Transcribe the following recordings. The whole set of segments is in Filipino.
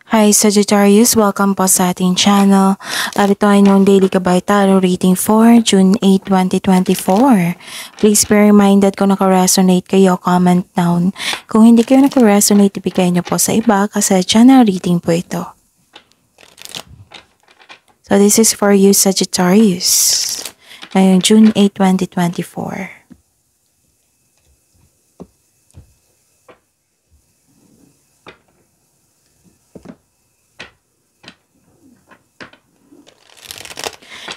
Hi Sagittarius, welcome po sa ating channel. At ito ay noong Daily Gabay Tarot Reading for June 8, 2024. Please be reminded kung naka-resonate kayo, comment down. Kung hindi kayo naka-resonate, ibigay nyo po sa iba kasi channel reading po ito. So this is for you Sagittarius. Ngayong June 8, 2024.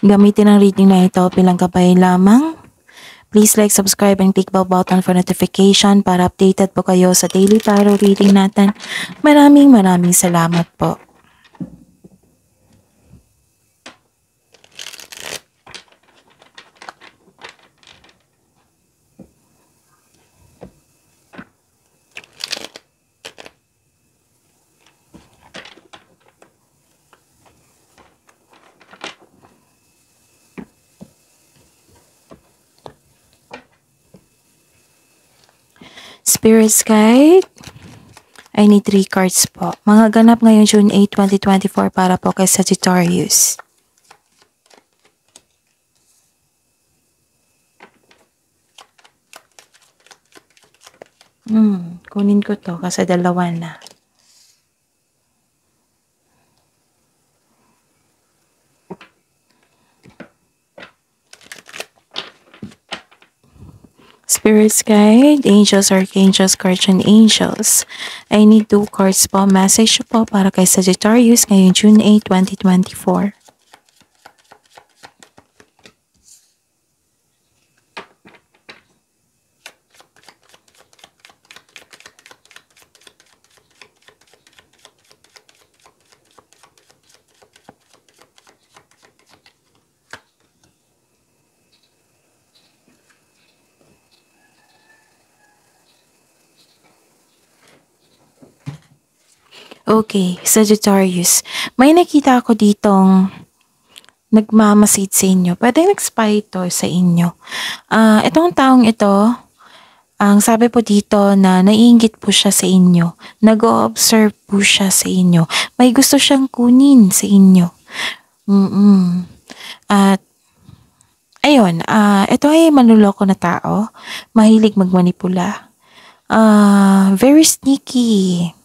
Gamitin ang reading na ito bilang gabay lamang. Please like, subscribe, and click bell button for notification para updated po kayo sa daily tarot reading natin. Maraming salamat po. Spirit's Guide, I need 3 cards po. Mga ganap ngayong June 8, 2024 para po kay Sagittarius. Kunin ko to kasi dalawa na. Spirit's Guide, Angels, Archangels, Guardian Angels. I need 2 cards po. Message po para kay Sagittarius ngayong June 8, 2024. Okay, Sagittarius. May nakita ako ditong nagmamasid sa inyo. Pwede nag-spy ito sa inyo. Itong taong ito, ang sabi po dito na naiinggit po siya sa inyo. Nag-o-observe po siya sa inyo. May gusto siyang kunin sa inyo. At ayun, ito ay manluloko na tao. Mahilig magmanipula. Very sneaky.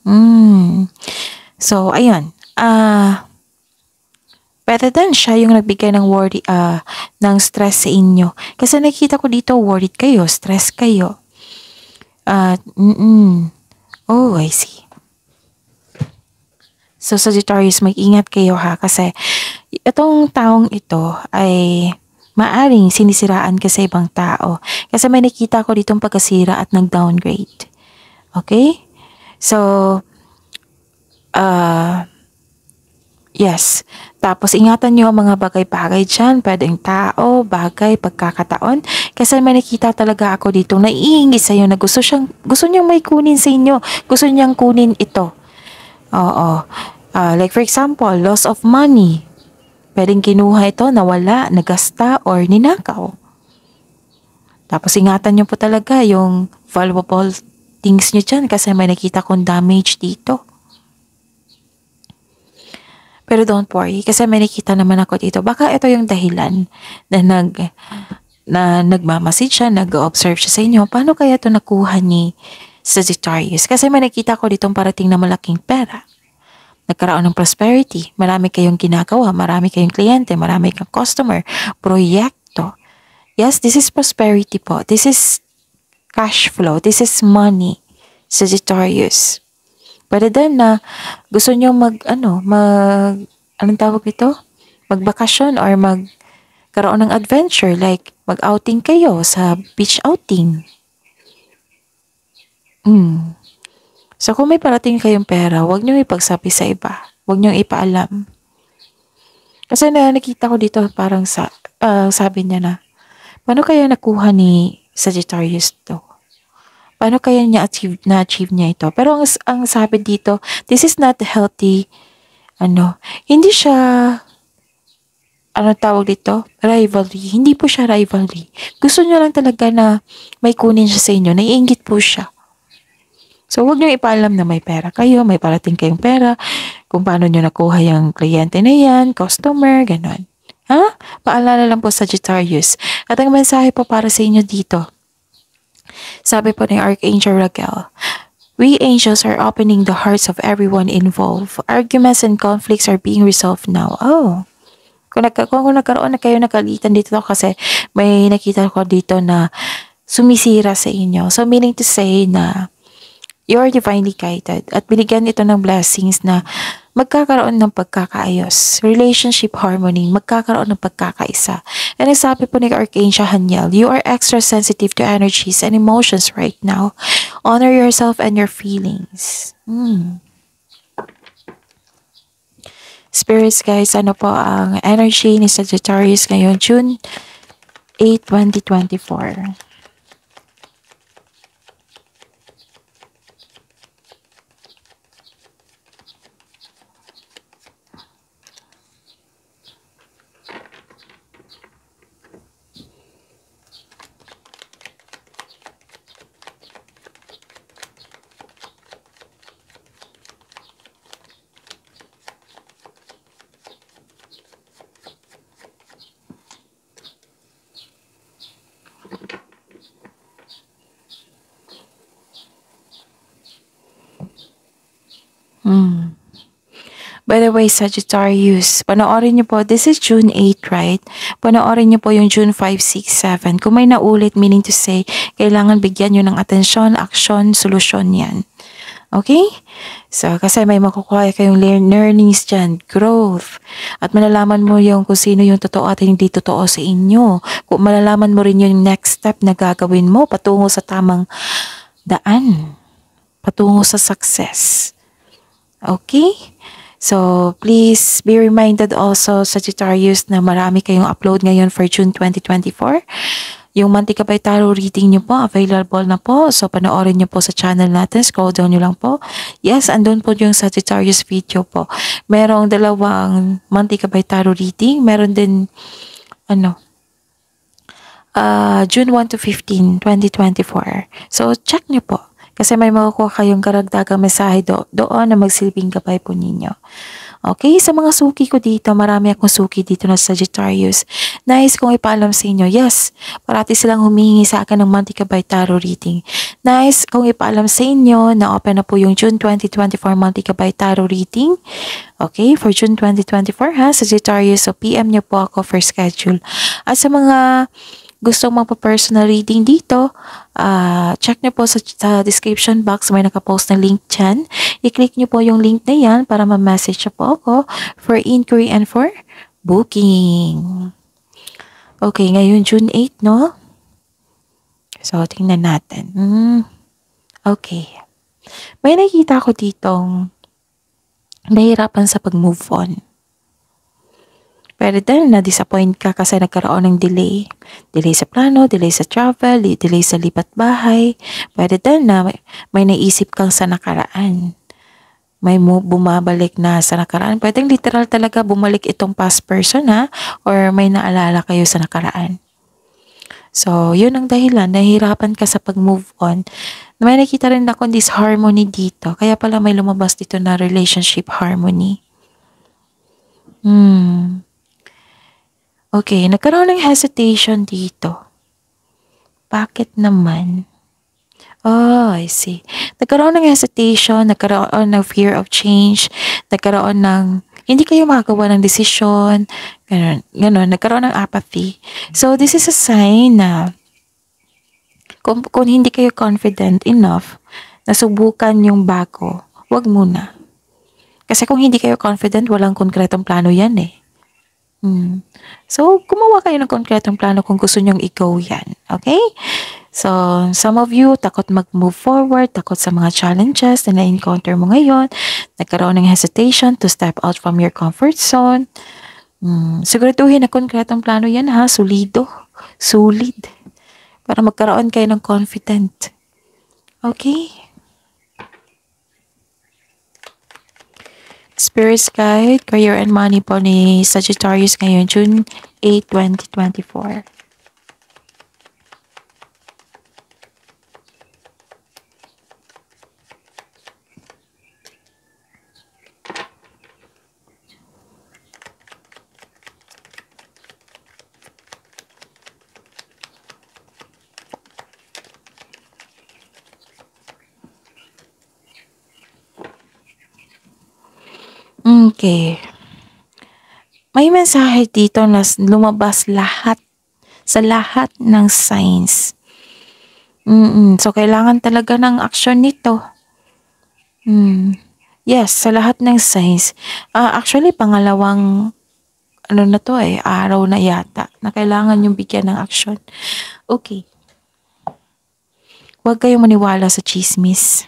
So, ayun. Pwede din siya yung nagbigay ng worry, ng stress sa inyo. Kasi nakikita ko dito, worried kayo, stress kayo. Oh, I see. So, Sagittarius, mag-ingat kayo ha. Kasi, itong taong ito ay maaring sinisiraan ka sa ibang tao. Kasi may nakita ko ditong pagkasira at nag-downgrade. Okay? So, yes. Tapos, ingatan nyo ang mga bagay-bagay dyan. Pwedeng tao, bagay, pagkakataon. Kasi may nakita talaga ako dito na iingit sa'yo na gusto niyang may kunin sa inyo. Gusto niyang kunin ito. Oo. Like for example, loss of money. Pwedeng kinuha ito, nawala, nagasta, or ninakaw. Tapos, ingatan nyo po talaga yung valuable things nyo dyan kasi may nakita kong damage dito. Pero don't worry kasi may nakita naman ako dito. Baka ito yung dahilan na nagmamasid siya, nag-observe siya sa inyo. Paano kaya ito nakuha ni Sagittarius? Kasi may nakita ko ditong parating na malaking pera. Nagkaroon ng prosperity. Marami kayong ginagawa, marami kayong kliyente, marami kang customer, proyekto. Yes, this is prosperity po. This is cash flow. This is money, Sagittarius. Pwede din na gusto nyo anong tawag ito? Magbakasyon or magkaroon ng adventure like mag-outing kayo sa beach outing. So kung may parating kayong pera, huwag nyo ipagsabi sa iba. Huwag nyo ipaalam. Kasi nakita ko dito parang sabi niya na, paano kaya nakuha ni Sagittarius to? Paano kaya na-achieve niya ito? Pero ang sabi dito, this is not healthy, hindi siya, tawag dito? Rivalry. Hindi po siya rivalry. Gusto niya lang talaga na may kunin siya sa inyo. Naiinggit po siya. So, huwag niyo ipaalam na may pera kayo, may parating kayong pera, kung paano niyo nakuha yung kliyente na yan, customer, ganon. Ha? Paalala lang po, Sagittarius. At ang mensahe po para sa inyo dito, sabi po ni Archangel Raguel, we angels are opening the hearts of everyone involved. Arguments and conflicts are being resolved now. Oh. Kung nagkaroon na kayo nagalitan dito kasi may nakita ko dito na sumisira sa inyo. So, meaning to say na you are divinely guided at binigyan ito ng blessings na magkakaroon ng pagkakaayos, relationship harmony, magkakaroon ng pagkakaisa. And ang sabi po ni Archangel Haniel, you are extra sensitive to energies and emotions right now. Honor yourself and your feelings. Spirits guys, ano po ang energy ni Sagittarius ngayon, June 8, 2024? By the way, Sagittarius, panoorin niyo po, this is June 8, right? Panoorin niyo po yung June 5, 6, 7. Kung may naulit, meaning to say, kailangan bigyan niyo ng atensyon, aksyon, solusyon yan. Okay? So, kasi may makukuha kayong learnings dyan, growth. At malalaman mo yung kung sino yung totoo at hindi totoo sa inyo. Kung malalaman mo rin yung next step na gagawin mo patungo sa tamang daan. Patungo sa success. Okay? So, please be reminded also, Sagittarius, na marami kayong upload ngayon for June 2024. Yung Mantikabay Tarot reading nyo po, available na po. So, panoorin nyo po sa channel natin. Scroll down nyo lang po. Yes, andun po yung Sagittarius video po. Merong dalawang Mantikabay Tarot reading. Meron din, June 1 to 15, 2024. So, check nyo po. Kasi may makukuha kayong karagdagang mensahe doon na magsilbing gabay po ninyo. Okay, sa mga suki ko dito, marami akong suki dito na Sagittarius. Nice kong ipaalam sa inyo, yes, parati silang humingi sa akin ng Mantikabay Tarot reading. Nice kong ipaalam sa inyo na open na po yung June 2024 Mantikabay Tarot reading. Okay, for June 2024 ha, Sagittarius, so PM nyo po ako for schedule. At sa mga gustong magpa-personal reading dito, check nyo po sa description box, may nakapost na link dyan. I-click nyo po yung link na yan para ma-message nyo po ako for inquiry and for booking. Okay, ngayon June 8, no? So, tingnan natin. Okay. May nakita ko ditong nahihirapan sa pag-move on. Pero dahil na-disappoint ka kasi nagkaroon ng delay. Delay sa plano, delay sa travel, delay sa lipat bahay. Pero dahil na may naisip kang sa nakaraan. May bumabalik na sa nakaraan. Pwedeng literal talaga bumalik itong past person ha. Or may naalala kayo sa nakaraan. So, yun ang dahilan. Nahihirapan ka sa pag-move on. May nakita rin ako disharmony dito. Kaya pala may lumabas dito na relationship harmony. Okay, nagkaroon ng hesitation dito. Bakit naman? Oh, I see. Nagkaroon ng hesitation, nagkaroon ng fear of change, nagkaroon ng hindi kayo makagawa ng desisyon, ganun, nagkaroon ng apathy. So, this is a sign na kung hindi kayo confident enough na subukan yung bago, wag muna. Kasi kung hindi kayo confident, walang konkretong plano yan eh. So, gumawa kayo ng konkretong plano kung gusto nyong i-go yan. Okay? So, some of you, takot mag-move forward, takot sa mga challenges na na-encounter mo ngayon, nagkaroon ng hesitation to step out from your comfort zone. Siguraduhin na konkretong plano yan ha, solido, solid, para magkaroon kayo ng confident. Okay? Spirit's Guide, Career and Money po ni Sagittarius ngayon, June 8, 2024. Okay. May mensahe dito na lumabas lahat sa lahat ng signs. So, kailangan talaga ng aksyon nito. Yes, sa lahat ng signs. Actually, pangalawang ano na to araw na yata na kailangan yung bigyan ng aksyon. Okay. Huwag kayong maniwala sa chismis.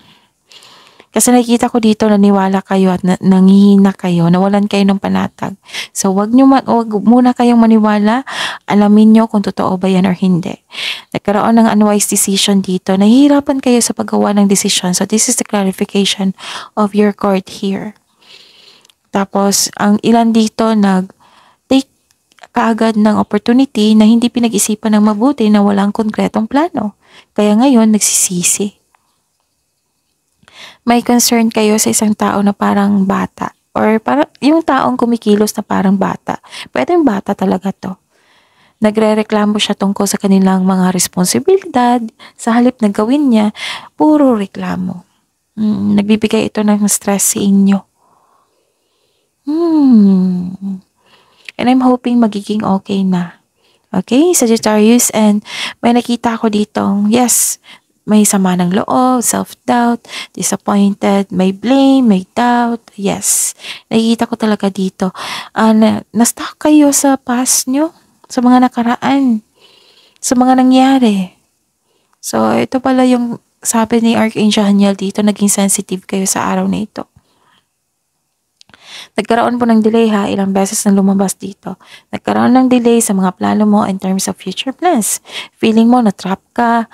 Kasi nakikita ko dito naniwala kayo at nangihina kayo, nawalan kayo ng panatag. So, wag muna kayong maniwala. Alamin nyo kung totoo ba yan or hindi. Nagkaroon ng unwise decision dito. Nahihirapan kayo sa paggawa ng decision. So, this is the clarification of your court here. Tapos, ang ilan dito take kaagad ng opportunity na hindi pinag-isipan ng mabuti na walang konkretong plano. Kaya ngayon, nagsisisi. May concern kayo sa isang tao na parang bata or parang yung taong kumikilos na parang bata. Pwedeng bata talaga to. Nagrereklamo siya tungkol sa kanilang mga responsibilidad. Sa halip na gawin niya, puro reklamo. Nagbibigay ito ng stress sa inyo. And I'm hoping magiging okay na. Okay, Sagittarius, and may nakita ko ditong, yes, may sama ng loob, self-doubt, disappointed, may blame, may doubt. Yes, nakikita ko talaga dito. Na-stuck kayo sa past nyo, sa mga nakaraan, sa mga nangyari. So, ito pala yung sabi ni Archangel Haniel dito, naging sensitive kayo sa araw na ito. Nagkaroon po ng delay ilang beses na lumabas dito. Nagkaroon ng delay sa mga plano mo in terms of future plans. Feeling mo na-trap ka,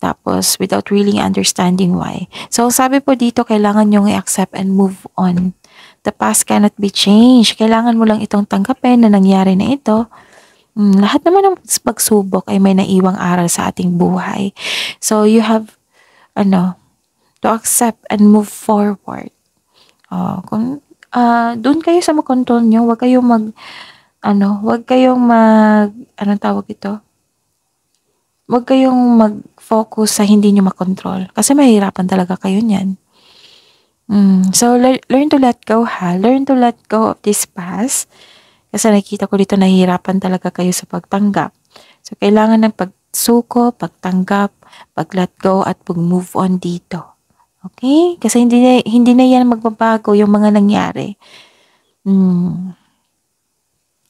tapos without really understanding why. So, sabi po dito, kailangan nyong i-accept and move on. The past cannot be changed. Kailangan mo lang itong tanggapin na nangyari na ito. Lahat naman ng pagsubok ay may naiwang aral sa ating buhay. So, you have, to accept and move forward. Doon kayo sa control nyo, wag kayong wag kayong mag-focus sa hindi nyo makontrol. Kasi mahirapan talaga kayo niyan. So, learn to let go Learn to let go of this past. Kasi nakita ko dito nahihirapan talaga kayo sa pagtanggap. So, kailangan ng pagsuko, pagtanggap, pag-let go at pag-move on dito. Okay? Kasi hindi na yan magbabago yung mga nangyari.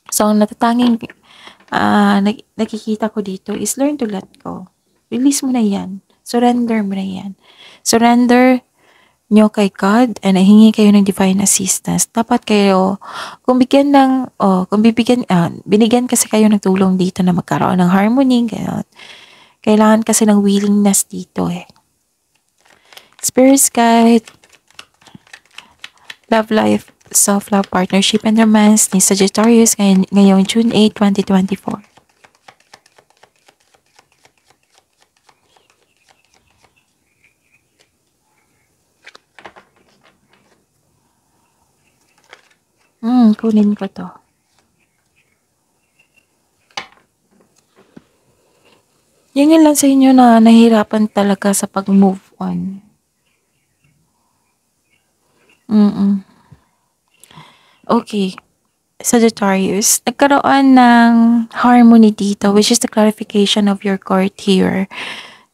So, ang natatanging nakikita ko dito is learn to let go. Release mo na yan. Surrender mo na yan. Surrender nyo kay God and hingi kayo ng divine assistance. Dapat kayo, binigyan kasi kayo ng tulong dito na magkaroon ng harmony, gano'n. Kailangan kasi ng willingness dito Spirit guide, love life, self-love, partnership, and romance ni Sagittarius ngayong June 8, 2024. Kunin ko to. Yung lang sa inyo na nahihirapan talaga sa pag-move on. Okay. Sagittarius, nagkaroon ng harmony dito, which is the clarification of your court here.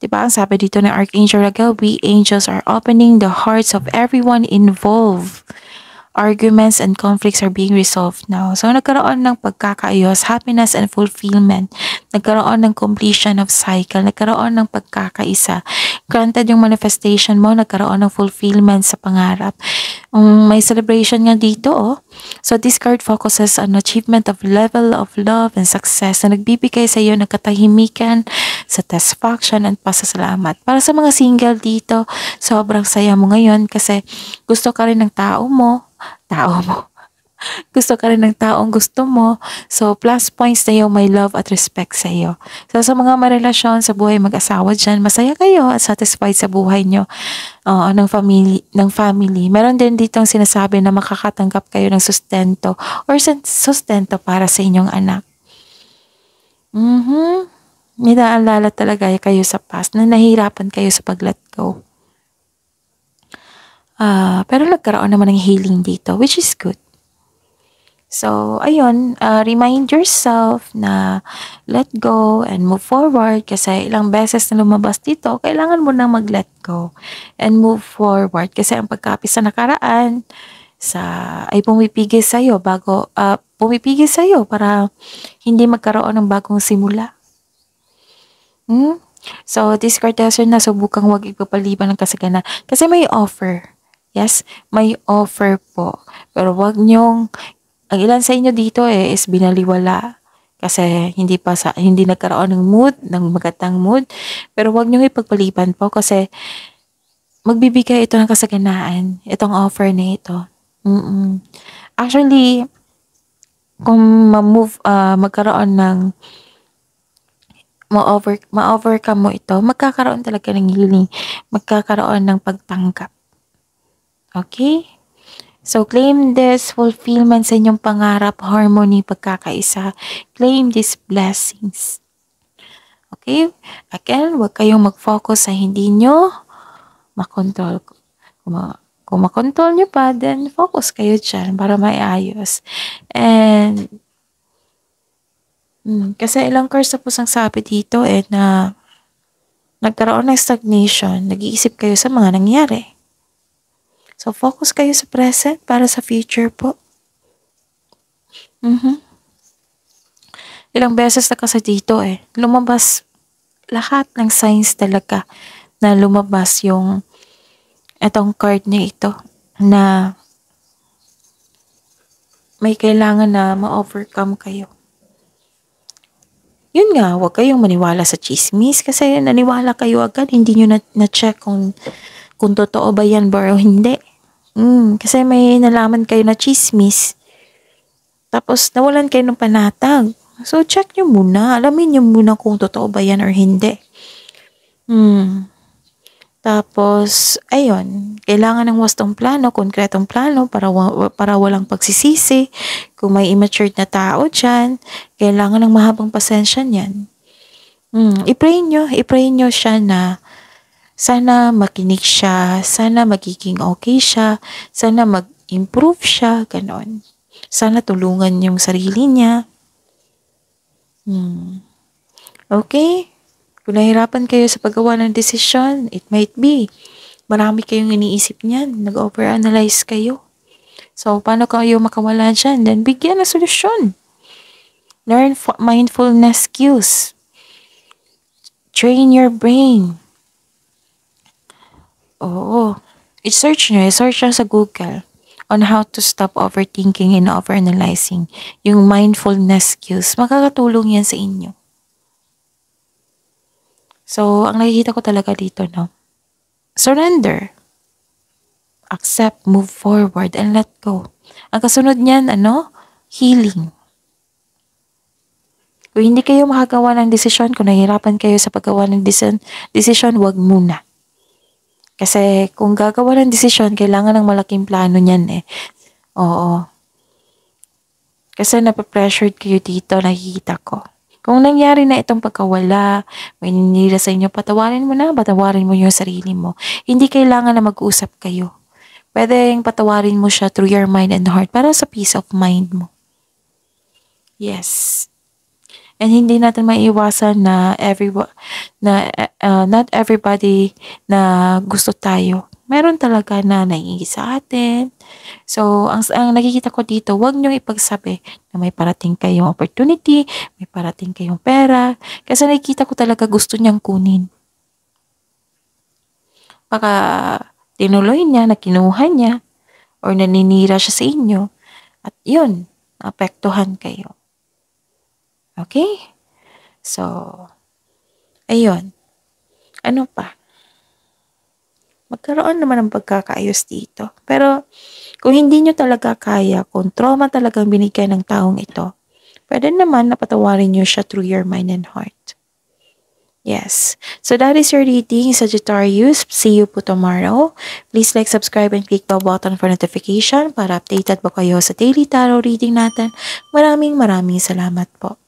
Diba, ang sabi dito ng Archangel Raguel, we angels are opening the hearts of everyone involved. Arguments and conflicts are being resolved now. So, nagkaroon ng pagkakaayos, happiness and fulfillment. Nagkaroon ng completion of cycle. Nagkaroon ng pagkakaisa. Granted yung manifestation mo, nagkaroon ng fulfillment sa pangarap. May celebration nga dito, So, this card focuses on achievement of level of love and success na nagbibigay sa iyo ng katahimikan, satisfaction, and pasasalamat. Para sa mga single dito, sobrang saya mo ngayon kasi gusto ka rin ng tao mo. Gusto ka rin ng taong gusto mo. So, plus points na yung may love at respect sa iyo. So, sa mga marelasyon sa buhay mag-asawa dyan, masaya kayo at satisfied sa buhay nyo ng family. Meron din ditong sinasabi na makakatanggap kayo ng sustento or sustento para sa inyong anak. May naalala talaga kayo sa past na nahirapan kayo sa pag-let go. Pero nagkaroon naman ng healing dito, which is good. So, ayun, remind yourself na let go and move forward kasi ilang beses na lumabas dito, kailangan mo nang mag-let go and move forward kasi ang pagkapit sa nakaraan ay pumipigil sa'yo pumipigil sa'yo para hindi magkaroon ng bagong simula. So, this Kardashian na subukang wag ipapaliban ng kasagana kasi may offer. Yes, may offer po. Pero wag niyong ang ilan sa inyo dito is binaliwala kasi hindi nagkaroon ng magandang mood. Pero wag niyo ipagpaliban po kasi magbibigay ito ng kasaganaan, itong offer na ito. Actually, kung magkaroon ng ma-overcome mo ito, magkakaroon talaga ng healing, magkakaroon ng pagtanggap. Okay? So, claim this fulfillment sa inyong pangarap, harmony, pagkakaisa. Claim these blessings. Okay? Again, huwag kayong mag-focus sa hindi nyo makontrol. Kung makontrol nyo pa, then focus kayo dyan para maiayos. And, kasi ilang curse na po sang sabi dito na nagkaroon ng stagnation, nag-iisip kayo sa mga nangyari. So, focus kayo sa present para sa future po. Ilang beses na kasi dito lumabas lahat ng signs talaga na lumabas yung etong card na ito na may kailangan na ma-overcome kayo. Yun nga, huwag kayong maniwala sa chismis kasi naniwala kayo agad, hindi nyo na-check kung totoo ba yan ba o hindi. Kasi may nalaman kayo na chismis. Tapos nawalan kayo ng panatag. So check nyo muna. Alamin nyo muna kung totoo ba yan or hindi. Tapos, ayun. Kailangan ng wastong plano, konkretong plano para walang pagsisisi. Kung may immature na tao dyan, kailangan ng mahabang pasensya niyan. I-pray nyo siya na sana makinig siya, sana magiging okay siya, sana mag-improve siya, ganon. Sana tulungan yung sarili niya. Okay? Kung nahirapan kayo sa paggawa ng desisyon, it might be. Marami kayong iniisip niyan, nag-overanalyze kayo. So, paano kayo makawala dyan? Then, bigyan ng solusyon. Learn mindfulness skills. Train your brain. Oo. I-search nyo sa Google on how to stop overthinking and overanalyzing. Yung mindfulness skills, makakatulong yan sa inyo. So, ang nakikita ko talaga dito, surrender. Accept, move forward, and let go. Ang kasunod niyan, healing. Kung hindi kayo makagawa ng desisyon, kung nahihirapan kayo sa paggawa ng desisyon, wag muna. Kasi kung gagawa ng desisyon, kailangan ng malaking plano niyan Oo. Kasi napapressured kayo dito, nakikita ko. Kung nangyari na itong pagkawala, may ninira sa inyo, patawarin mo yung sarili mo. Hindi kailangan na mag-usap kayo. Pwedeng patawarin mo siya through your mind and heart para sa peace of mind mo. Yes. And hindi natin maiiwasan na not everybody na gusto tayo. Meron talaga na naiingit sa atin. So, ang nakikita ko dito, huwag niyong ipagsabi na may parating kayong opportunity, may parating kayong pera. Kasi nakikita ko talaga gusto niyang kunin. Baka tinuloy niya, nakinuha niya, or naninira siya sa inyo. At yun, naapektuhan kayo. Okay? So, ayun. Ano pa? Magkaroon naman ng pagkakaayos dito. Pero, kung hindi nyo talaga kaya, kung trauma talagang binigay ng taong ito, pwede naman napatawarin nyo siya through your mind and heart. Yes. So, that is your reading, Sagittarius. See you po tomorrow. Please like, subscribe, and click the button for notification para updated po kayo sa daily tarot reading natin. Maraming salamat po.